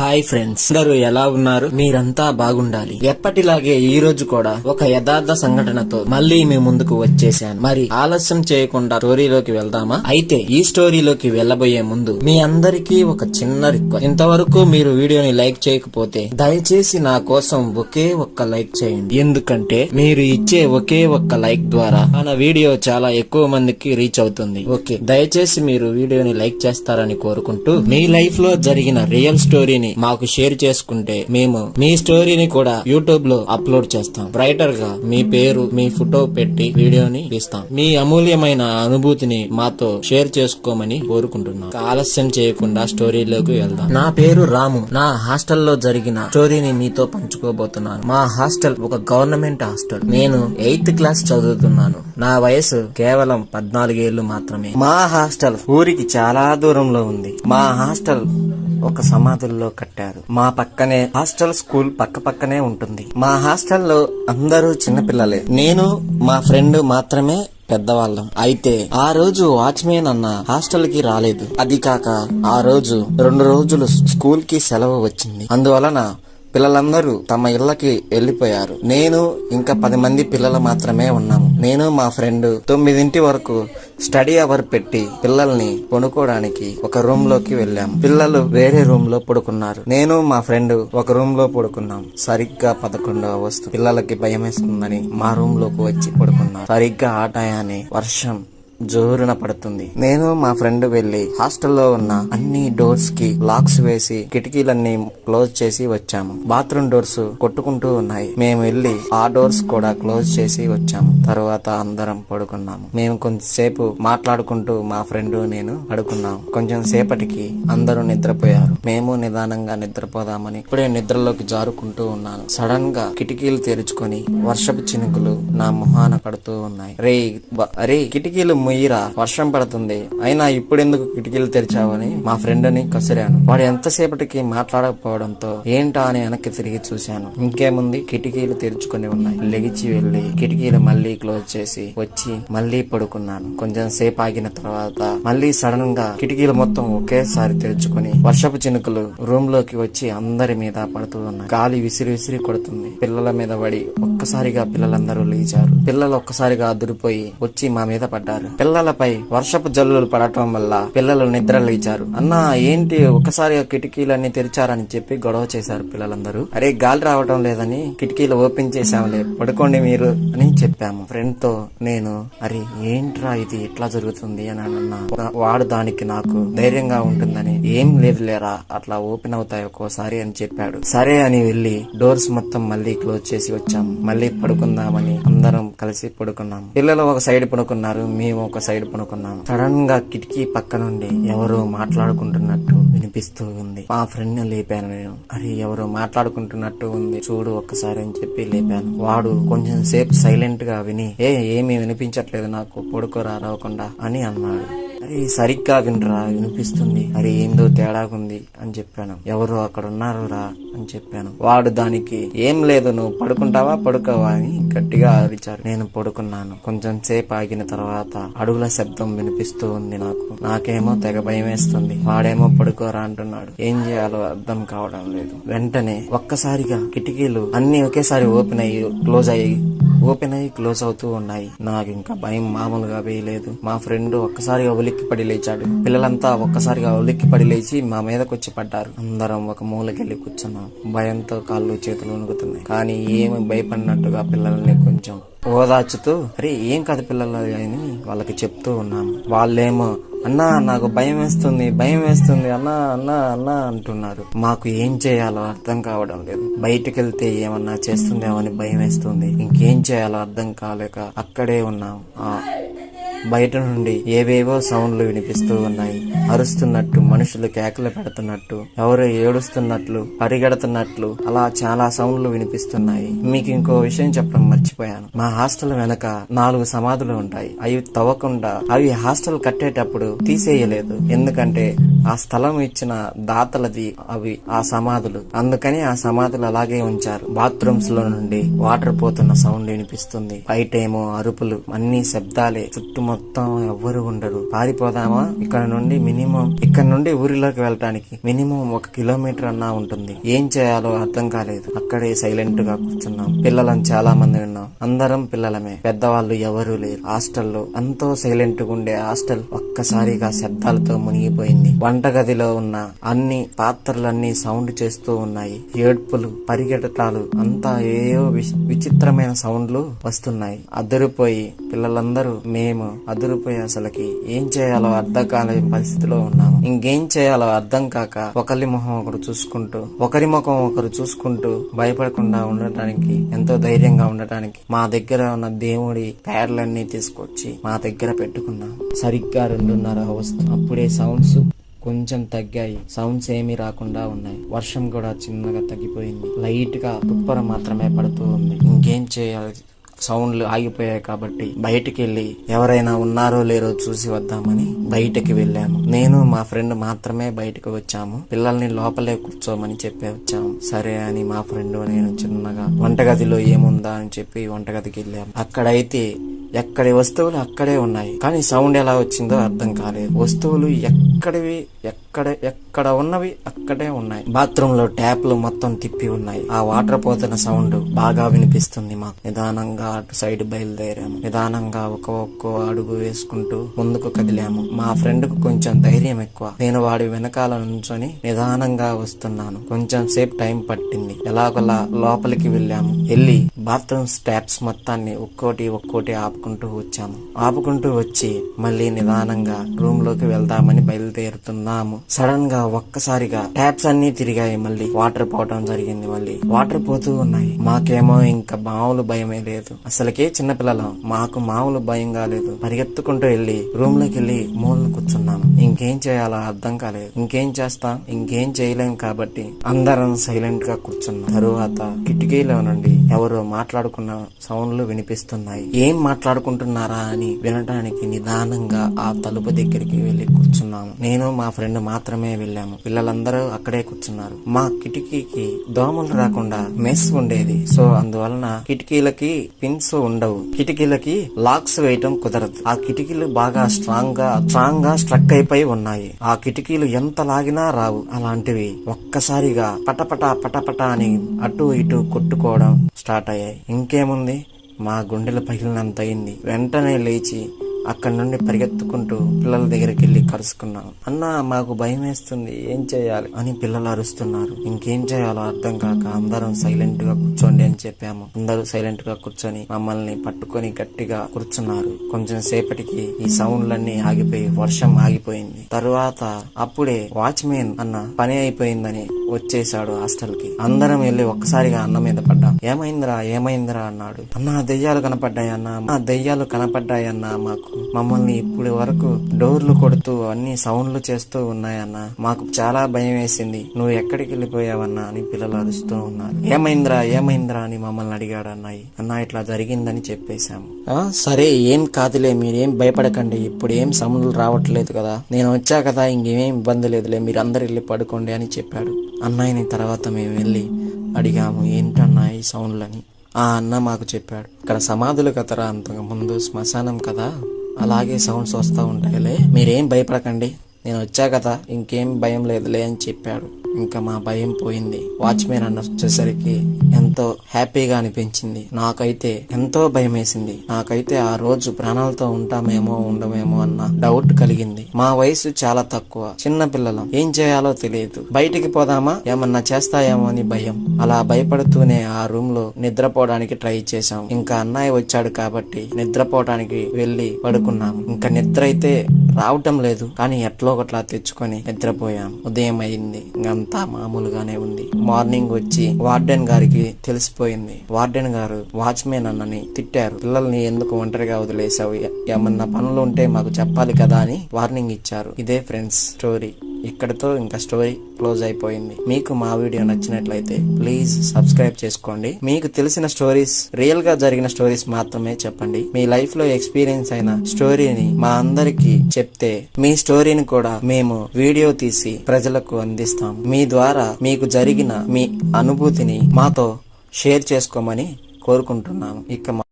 Hi friends, అందరూ ఎలా ఉన్నారు? మీరంతా బాగుండాలి. ఎప్పటిలాగే ఈ రోజు కూడా ఒక యథార్థ సంఘటనతో మళ్ళీ మీ ముందుకు వచ్చేసాను. మరి ఆలస్యం చేయకుండా స్టోరీలోకి వెళ్దామా? అయితే ఈ స్టోరీలోకి వెళ్ళబోయే ముందు మీ అందరికీ ఒక చిన్న రిక్వెస్ట్. ఇంతవరకు మీరు వీడియోని లైక్ చేయకపోతే దయచేసి నా కోసం ఒకే ఒక్క లైక్ చేయండి. ఎందుకంటే మీరు ఇచ్చే ఒకే ఒక్క లైక్ ద్వారా మన వీడియో చాలా ఎక్కువ మందికి రీచ్ అవుతుంది. ఓకే, దయచేసి మీరు వీడియోని లైక్ చేస్తారని కోరుకుంటూ, మీ లైఫ్ లో జరిగిన రియల్ స్టోరీని మాకు షేర్ చేసుకుంటే మేము మీ స్టోరీని కూడా యూట్యూబ్ లో అప్లోడ్ చేస్తాం. రైటర్ గా మీ పేరు, మీ ఫోటో పెట్టి వీడియోని తీస్తాం. మీ అమూల్యమైన అనుభూతిని మాతో షేర్ చేసుకోమని కోరుకుంటున్నాం. ఆలస్యం చేయకుండా స్టోరీలోకి వెళ్దాం. నా పేరు రాము. నా హాస్టల్లో జరిగిన స్టోరీని మీతో పంచుకోబోతున్నాను. మా హాస్టల్ ఒక గవర్నమెంట్ హాస్టల్. నేను 8th క్లాస్ చదువుతున్నాను. నా వయసు కేవలం 14 ఏళ్లు మాత్రమే. మా హాస్టల్ ఊరికి చాలా దూరంలో ఉంది. మా హాస్టల్ ఒక సమాధుల్లో కట్టారు. మా పక్కనే హాస్టల్, స్కూల్ పక్కనే ఉంటుంది. మా హాస్టల్లో అందరూ చిన్నపిల్లలే. నేను మా ఫ్రెండ్ మాత్రమే పెద్దవాళ్ళం. అయితే ఆ రోజు వాచ్మెన్ అన్న హాస్టల్ కి రాలేదు. అది కాక ఆ రోజు 2 రోజులు స్కూల్ కి సెలవు వచ్చింది. అందువలన పిల్లలందరూ తమ ఇళ్లకి వెళ్లిపోయారు. నేను ఇంకా 10 మంది పిల్లలు మాత్రమే ఉన్నాము. నేను మా ఫ్రెండ్ 9 వరకు స్టడీ అవర్ పెట్టి పిల్లల్ని పడుకోవడానికి ఒక రూమ్ లోకి వెళ్ళాము. పిల్లలు వేరే రూమ్ లో పడుకున్నారు. నేను మా ఫ్రెండ్ ఒక రూమ్ లో పడుకున్నాం. సరిగ్గా 11వ వస్తు పిల్లలకి భయం వేస్తుందని మా రూమ్ లోకి వచ్చి పడుకున్నాం. సరిగ్గా ఆ టయాన్ని వర్షం జోరున పడుతుంది. నేను మా ఫ్రెండ్ వెళ్లి హాస్టల్లో ఉన్న అన్ని డోర్స్ కి లాక్స్ వేసి కిటికీలన్నీ క్లోజ్ చేసి వచ్చాము. బాత్రూమ్ డోర్స్ కొట్టుకుంటూ ఉన్నాయి. మేము వెళ్లి ఆ డోర్స్ కూడా క్లోజ్ చేసి వచ్చాము. తర్వాత అందరం పడుకున్నాము. మేము కొంచెంసేపు మాట్లాడుకుంటూ మా ఫ్రెండ్ నేను పడుకున్నాము. కొంచెం సేపటికి అందరూ నిద్రపోయారు. మేము నిదానంగా నిద్రపోదామని ఇప్పుడే నిద్రలోకి జారుకుంటూ ఉన్నాను. సడన్ గా కిటికీలు తెరుచుకొని వర్షపు చినుకులు నా మొహాన పడుతూ ఉన్నాయి. అరే కిటికీలు ముయ్యిరా, వర్షం పడుతుంది, అయినా ఇప్పుడెందుకు కిటికీలు తెరిచావని మా ఫ్రెండ్ ని కసిరాను. వాడు ఎంతసేపటికి మాట్లాడకపోవడంతో ఏంటా అని వెనక్కి తిరిగి చూశాను. ఇంకేముంది, కిటికీలు తెరుచుకుని ఉన్నాయి. లెగిచి వెళ్లి కిటికీలు మళ్లీ క్లోజ్ చేసి వచ్చి మళ్లీ పడుకున్నాను. కొంచెం సేపు ఆగిన తర్వాత మళ్లీ సడన్ గా కిటికీలు మొత్తం ఒకేసారి తెరుచుకుని వర్షపు చినుకులు రూమ్ లోకి వచ్చి అందరి మీద పడుతూ ఉన్నాయి. గాలి విసిరి కొడుతుంది. పిల్లల మీద పడి ఒక్కసారిగా పిల్లలందరూ లేచారు. పిల్లలు ఒక్కసారిగా అదురిపోయి వచ్చి మా మీద పడ్డారు. పిల్లలపై వర్షపు జల్లులు పడటం వల్ల పిల్లలు నిద్ర లేచారు. అన్నా ఏంటి ఒకసారిగా కిటికీలన్నీ తెరిచారని చెప్పి గొడవ చేశారు పిల్లలందరూ. అరే గాలి రావటం లేదని కిటికీలు ఓపెన్ చేసాంలే, పడుకోండి మీరు అని చెప్పాము. ఫ్రెండ్ తో నేను అరే ఏంట్రా ఇది ఎట్లా జరుగుతుంది అని అన్నా. వాడు దానికి నాకు ధైర్యంగా ఉంటుందని ఏం లేదు లేరా, అట్లా ఓపెన్ అవుతాయి ఒక్కోసారి అని చెప్పాడు. సరే అని వెళ్లి డోర్స్ మొత్తం మళ్లీ క్లోజ్ చేసి వచ్చాము. మళ్లీ పడుకుందామని అందరం కలిసి పడుకున్నాము. పిల్లలు ఒక సైడ్ పడుకున్నారు, మేము ఒక సైడ్ పడుకున్నాము. సడన్ గా కిటికీ పక్క నుండి ఎవరో మాట్లాడుకుంటున్నట్టు వినిపిస్తూ ఉంది. మా ఫ్రెండ్ ని లేపాను నేను. అరే ఎవరో మాట్లాడుకుంటున్నట్టు ఉంది చూడు ఒక్కసారి అని చెప్పి లేపాను. వాడు కొంచెం సేపు సైలెంట్ గా విని ఏమీ వినిపించట్లేదు నాకు, పడుకోరా రావకుండా అని అన్నాడు. అరే సరిగ్గా వినరా, వినిపిస్తుంది, అరే ఏందో తేడాగుంది అని చెప్పాను. ఎవరు అక్కడ ఉన్నారు రా అని చెప్పాను. వాడు దానికి ఏం లేదు, నువ్వు పడుకుంటావా పడుకోవా అని గట్టిగా అరిచారు. నేను పడుకున్నాను. కొంచెం సేపు ఆగిన తర్వాత అడుగుల శబ్దం వినిపిస్తూ ఉంది. నాకేమో తెగ భయం వేస్తుంది. వాడేమో పడుకోరా అంటున్నాడు. ఏం చేయాలో అర్థం కావడం లేదు. వెంటనే ఒక్కసారిగా కిటికీలు అన్ని ఒకేసారి ఓపెన్ అయ్యి క్లోజ్ అవుతూ ఉన్నాయి. నాకు ఇంకా భయం మామూలుగా వేయలేదు. మా ఫ్రెండ్ ఒక్కసారిగా ఉలిక్కిపడి లేచాడు. పిల్లలంతా ఒక్కసారిగా ఉలిక్కిపడి లేచి మా మీదకి వచ్చి పడ్డారు. అందరం ఒక మూలకెళ్ళి కూర్చున్నాం. భయంతో కాళ్ళు చేతులు వణుకుతున్నాయి. కానీ ఏమి భయపడినట్టుగా పిల్లల్ని కొంచెం ఓదార్చుతూ అరే ఏం కాదు పిల్లలు అని వాళ్ళకి చెప్తూ ఉన్నాము. వాళ్ళేమో అన్నా నాకు భయం వేస్తుంది అన్నా అన్నా అన్నా అంటున్నారు. మాకు ఏం చేయాలో అర్థం కావడం లేదు. బయటికి వెళ్తే ఏమన్నా చేస్తుందేమో అని భయం వేస్తుంది. ఇంకేం చేయాలో అర్థం కాలేక అక్కడే ఉన్నాం. బయట నుండి ఏవేవో సౌండ్లు వినిపిస్తూ ఉన్నాయి. అరుస్తున్నట్టు, మనుషులు కేకలు పెడుతున్నట్టు, ఎవరో ఏడుస్తున్నట్లు, పరిగెడుతున్నట్లు, అలా చాలా సౌండ్లు వినిపిస్తున్నాయి. మీకు ఇంకో విషయం చెప్పడం మర్చిపోయాను. మా హాస్టల్ వెనక 4 సమాధులు ఉంటాయి. అవి తవ్వకుండా అవి హాస్టల్ కట్టేటప్పుడు తీసేయలేదు. ఎందుకంటే ఆ స్థలం ఇచ్చిన దాతలది అవి ఆ సమాధులు. అందుకని ఆ సమాధులు అలాగే ఉంచారు. బాత్రూమ్స్ లో నుండి వాటర్ పోతున్న సౌండ్ వినిపిస్తుంది. బయటేమో అరుపులు, అన్ని శబ్దాలే. చుట్టూ మొత్తం ఎవ్వరు ఉండరు. పారిపోదామా ఇక్కడ నుండి ఊరిలోకి వెళ్ళటానికి మినిమం 1 కిలోమీటర్ అన్నా ఉంటుంది. ఏం చేయాలో అర్థం కాలేదు. అక్కడే సైలెంట్ గా కూర్చున్నాం. పిల్లలను చాలా మంది ఉన్నాం. అందరం పిల్లలమే, పెద్దవాళ్ళు ఎవరూ లేరు. హాస్టల్లో ఎంతో సైలెంట్ గా ఉండే హాస్టల్ ఒక్కసారిగా శబ్దాలతో మునిగిపోయింది. వంటగదిలో ఉన్న అన్ని పాత్రలన్నీ సౌండ్ చేస్తూ ఉన్నాయి. ఏడ్పులు, పరిగెట్టటాలు, అంతా ఏవో విచిత్రమైన సౌండ్లు వస్తున్నాయి. అదిరిపోయి పిల్లలందరూ మేము అదిరిపోయి అసలుకి ఏం చేయాలో అర్థం కాలేని పరిస్థితిలో ఉన్నాము. ఇంకేం చేయాలో అర్థం కాక ఒకరి ముఖం ఒకరు చూసుకుంటూ భయపడకుండా ఉండటానికి, ఎంతో ధైర్యంగా ఉండటానికి మా దగ్గర ఉన్న దేవుడి ప్యాడ్లన్నీ తీసుకొచ్చి మా దగ్గర పెట్టుకున్నాం. సరిగ్గా 2:30 వస్తుంది. అప్పుడే సౌండ్స్ కొంచెం తగ్గాయి. సౌండ్స్ ఏమీ రాకుండా ఉన్నాయి. వర్షం కూడా చిన్నగా తగ్గిపోయింది. లైట్ గా తుప్పర మాత్రమే పడుతూ ఉంది. ఇంకేం చేయాలి? సౌండ్లు ఆగిపోయాయి కాబట్టి బయటికి వెళ్ళి ఎవరైనా ఉన్నారో లేరో చూసి వద్దామని బయటకి వెళ్ళాము. నేను మా ఫ్రెండ్ మాత్రమే బయటకు వచ్చాము. పిల్లల్ని లోపలే కూర్చోమని చెప్పి వచ్చాము. సరే అని మా ఫ్రెండ్ నేను చిన్నగా వంటగదిలో ఏముందా అని చెప్పి వంటగదికి వెళ్ళాము. అక్కడైతే ఎక్కడి వస్తువులు అక్కడే ఉన్నాయి. కానీ సౌండ్ ఎలా వచ్చిందో అర్థం కాలేదు. వస్తువులు ఎక్కడ ఉన్నవి అక్కడే ఉన్నాయి. బాత్రూమ్ లో ట్యాప్లు మొత్తం తిప్పి ఉన్నాయి. ఆ వాటర్ పోతున్న సౌండ్ బాగా వినిపిస్తుంది మాకు. నిదానంగా అటు సైడ్ బయలుదేరాము. నిదానంగా ఒక్కో అడుగు వేసుకుంటూ ముందుకు కదిలాము. మా ఫ్రెండ్ కు కొంచెం ధైర్యం ఎక్కువ. నేను వాడి వెనకాల నుంచొని నిదానంగా వస్తున్నాను. కొంచెం సేపు టైం పట్టింది. ఎలాగోలా లోపలికి వెళ్ళాము. వెళ్ళి బాత్రూమ్ ట్యాప్స్ మొత్తాన్ని ఒక్కోటి ఆపుకుంటూ వచ్చి మళ్ళీ నిదానంగా రూమ్ లోకి వెళ్దామని బయలుదేరుతున్నాము. సడన్ గా ఒక్కసారిగా ట్యాప్స్ అన్ని తిరిగాయి. మళ్ళీ వాటర్ పోవటం జరిగింది. మళ్ళీ వాటర్ పోతూ ఉన్నాయి. మాకేమో ఇంకా మామూలు భయమే లేదు. అసలుకే చిన్నపిల్లలం. మాకు మామూలు భయం కాలేదు. పరిగెత్తుకుంటూ వెళ్ళి రూమ్ లోకి వెళ్ళి మూలను కూర్చున్నాము. ఇంకేం చేయాలో అర్థం కాలేదు. ఇంకేం చేస్తాం? ఇంకేం చేయలేం కాబట్టి అందరం సైలెంట్ గా కూర్చున్నాం. తరువాత కిటికీలో నుండి ఎవరో మాట్లాడుకున్న సౌండ్లు వినిపిస్తున్నాయి. ఏం మాట్లాడుకుంటున్నారా అని వినటానికి నిదానంగా ఆ తలుపు దగ్గరికి వెళ్లి కూర్చున్నాము. నేను మా ఫ్రెండ్ మాత్రమే వెళ్ళాము. పిల్లలందరూ అక్కడే కూర్చున్నారు. మా కిటికీకి దోమలు రాకుండా మెస్ ఉండేది. సో అందువలన కిటికీలకి పిన్స్ ఉండవు. కిటికీలకి లాక్స్ వేయటం కుదరదు. ఆ కిటికీలు బాగా స్ట్రాంగ్ గా స్ట్రక్ అయిపోయి ఉన్నాయి. ఆ కిటికీలు ఎంత లాగినా రావు. అలాంటివి ఒక్కసారిగా పటపట అని అటు ఇటు కొట్టుకోవడం స్టార్ట్ అయ్యాయి. ఇంకేముంది, మా గుండెలు పగిలినంత అయింది. వెంటనే లేచి అక్కడి నుండి పరిగెత్తుకుంటూ పిల్లల దగ్గరికి వెళ్ళి కలుసుకున్నాం. అన్నా, మాకు భయం వేస్తుంది, ఏం చేయాలి అని పిల్లలు అరుస్తున్నారు. ఇంకేం చేయాలో అర్థం కాక అందరం సైలెంట్ గా కూర్చోండి అని చెప్పాము. అందరూ సైలెంట్ గా కూర్చొని మమ్మల్ని పట్టుకొని గట్టిగా కూర్చున్నారు. కొంచెం సేపటికి ఈ సౌండ్లన్నీ ఆగిపోయి వర్షం ఆగిపోయింది. తరువాత అప్పుడే వాచ్మెన్ అన్న పని అయిపోయిందని వచ్చేసాడు హాస్టల్ కి. అందరం వెళ్ళి ఒక్కసారిగా అన్న మీద పడ్డాం. ఏమైందిరా అన్నాడు. అన్నా, దెయ్యాలు కనపడ్డాయన్నా మాకు. మమ్మల్ని ఇప్పుడు వరకు డోర్లు కొడుతూ అన్ని సౌండ్లు చేస్తూ ఉన్నాయన్న. మాకు చాలా భయం వేసింది. నువ్వు ఎక్కడికి వెళ్ళిపోయావన్నా అని పిల్లలు అరుస్తూ ఉన్నారు. ఏమైందిరా అని మమ్మల్ని అడిగాడు అన్నాయి. అన్నా, ఇట్లా జరిగిందని చెప్పేశాము. సరే, ఏం కాదులే, మీరేం భయపడకండి. ఇప్పుడు ఏం సౌండ్లు రావట్లేదు కదా, నేను వచ్చా కదా, ఇంకేం ఇబ్బంది లేదులే, మీరు అందరు వెళ్ళి పడుకోండి అని చెప్పాడు. అన్నయ్యని తర్వాత మేము వెళ్ళి అడిగాము, ఏంటన్నా ఈ సౌండ్లని. ఆ అన్న మాకు చెప్పాడు, ఇక్కడ సమాధులు కదరా, అంతకు ముందు శ్మశానం కదా, అలాగే సౌండ్స్ వస్తూ ఉంటాయిలే, మీరేం భయపడకండి, నేను వచ్చా కదా, ఇంకేం భయం లేదులే అని చెప్పాడు. ఇంకా మా భయం పోయింది. వాచ్మెన్ అన్న వచ్చేసరికి ఎంతో హ్యాపీగా అనిపించింది. నాకైతే ఎంతో భయం వేసింది. నాకైతే ఆ రోజు ప్రాణాలతో ఉంటామేమో ఉండమేమో అన్న డౌట్ కలిగింది. మా వయసు చాలా తక్కువ, చిన్న పిల్లలం, ఏం చేయాలో తెలియదు. బయటికి పోదామా, ఏమన్నా చేస్తాయేమో అని భయం. అలా భయపడుతూనే ఆ రూమ్ లో నిద్రపోవడానికి ట్రై చేశాం. ఇంకా అన్నయ్య వచ్చాడు కాబట్టి నిద్రపోవడానికి వెళ్లి పడుకున్నాము. ఇంకా నిద్ర అయితే రావటం లేదు, కానీ ఎట్లో ఒకట్లా తెచ్చుకొని నిద్రపోయాం. ఉదయం అయింది, ఇంకంతా మామూలుగానే ఉంది. మార్నింగ్ వచ్చి వార్డెన్ గారికి తెలిసిపోయింది. వార్డెన్ గారు వాచ్మెన్ అన్నని తిట్టారు. పిల్లల్ని ఎందుకు ఒంటరిగా వదిలేసావు, ఏమన్నా పనులు ఉంటే మాకు చెప్పాలి కదా అని వార్నింగ్ ఇచ్చారు. ఇదే ఫ్రెండ్స్ స్టోరీ. ఇక్కడితో ఇంకా స్టోరీ క్లోజ్ అయిపోయింది. మీకు మా వీడియో నచ్చినట్లయితే ప్లీజ్ సబ్స్క్రైబ్ చేసుకోండి. మీకు తెలిసిన స్టోరీస్, రియల్ గా జరిగిన స్టోరీస్ మాత్రమే చెప్పండి. మీ లైఫ్ లో ఎక్స్పీరియన్స్ అయిన స్టోరీని మా అందరికి చెప్తే మీ స్టోరీని కూడా మేము వీడియో తీసి ప్రజలకు అందిస్తాం. మీ ద్వారా మీకు జరిగిన మీ అనుభూతిని మాతో షేర్ చేసుకోమని కోరుకుంటున్నాము. ఇక